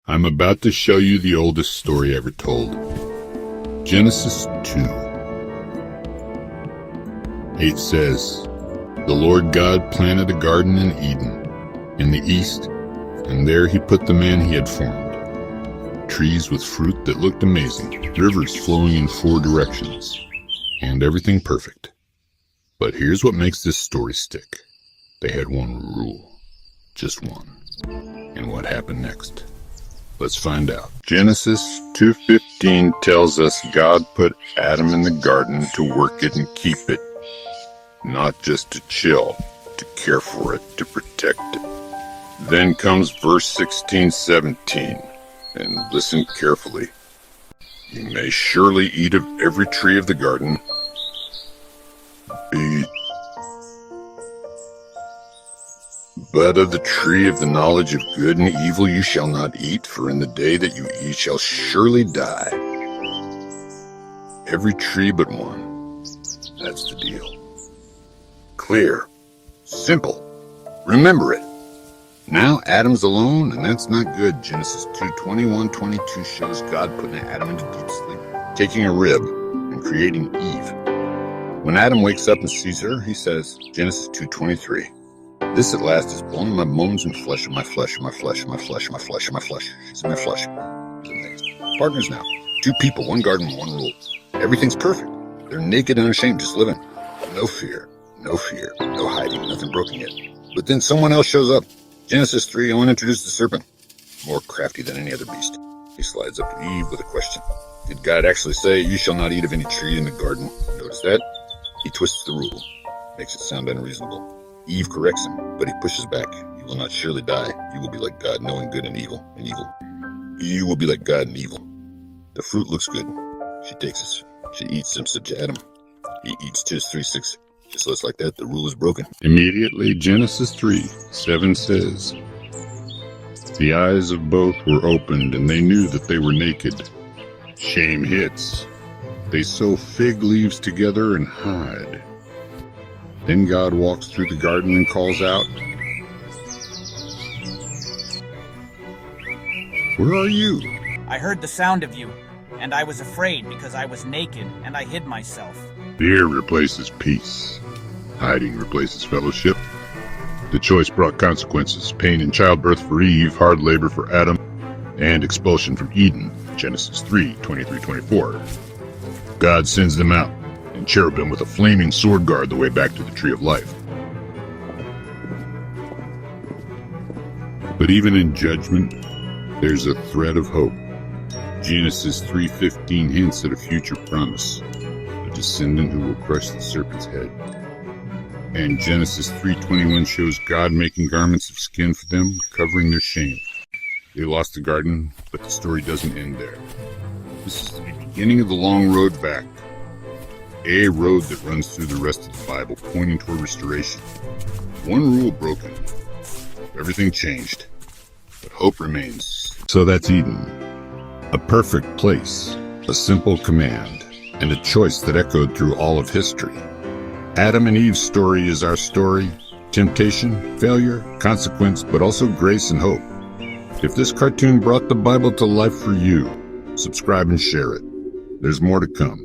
I'm about to show you the oldest story ever told. Genesis 2:8 says, "The Lord God planted a garden in Eden, in the east, and there he put the man he had formed. Trees with fruit that looked amazing, rivers flowing in 4 directions, and everything perfect." But here's what makes this story stick. They had one rule. Just one. And what happened next? Let's find out. Genesis 2:15 tells us God put Adam in the garden to work it and keep it. Not just to chill, to care for it, to protect it. Then comes verse 16-17, and listen carefully. "You may surely eat of every tree of the garden, but of the tree of the knowledge of good and evil you shall not eat, for in the day that you eat shall surely die." Every tree but one. That's the deal. Clear. Simple. Remember it. Now Adam's alone, and that's not good. Genesis 2:21-22 shows God putting Adam into deep sleep, taking a rib, and creating Eve. When Adam wakes up and sees her, he says, Genesis 2:23, "This at last is bone of my bones and flesh of my flesh, of my flesh, of my flesh, of my flesh, of my flesh. She's in my flesh." He's amazed. Partners now. 2 people, 1 garden, 1 rule. Everything's perfect. They're naked and unashamed, just living. No fear, no hiding, nothing broken yet. But then someone else shows up. Genesis 3, I want to introduce the serpent. More crafty than any other beast. He slides up to Eve with a question. Did God actually say, "You shall not eat of any tree in the garden"? Notice that? He twists the rule. Makes it sound unreasonable. Eve corrects him, but he pushes back. "You will not surely die. You will be like God, knowing good and evil. You will be like God and evil." The fruit looks good. She takes it. She eats some to Adam. He eats Genesis 3:6. Just like that, the rule is broken. Immediately, Genesis 3:7 says, "The eyes of both were opened, and they knew that they were naked." Shame hits. They sew fig leaves together and hide. Then God walks through the garden and calls out, "Where are you?" "I heard the sound of you, and I was afraid because I was naked, and I hid myself." Fear replaces peace. Hiding replaces fellowship. The choice brought consequences: pain in childbirth for Eve, hard labor for Adam, and expulsion from Eden. Genesis 3:23-24. God sends them out, and cherubim with a flaming sword guard the way back to the tree of life. But even in judgment, there's a thread of hope. Genesis 3:15 hints at a future promise, a descendant who will crush the serpent's head. And Genesis 3:21 shows God making garments of skin for them, covering their shame. They lost the garden, but the story doesn't end there. This is the beginning of the long road back, a road that runs through the rest of the Bible, pointing toward restoration. One rule broken, everything changed, but hope remains. So that's Eden, a perfect place, a simple command, and a choice that echoed through all of history. Adam and Eve's story is our story: temptation, failure, consequence, but also grace and hope. If this cartoon brought the Bible to life for you, subscribe and share it. There's more to come.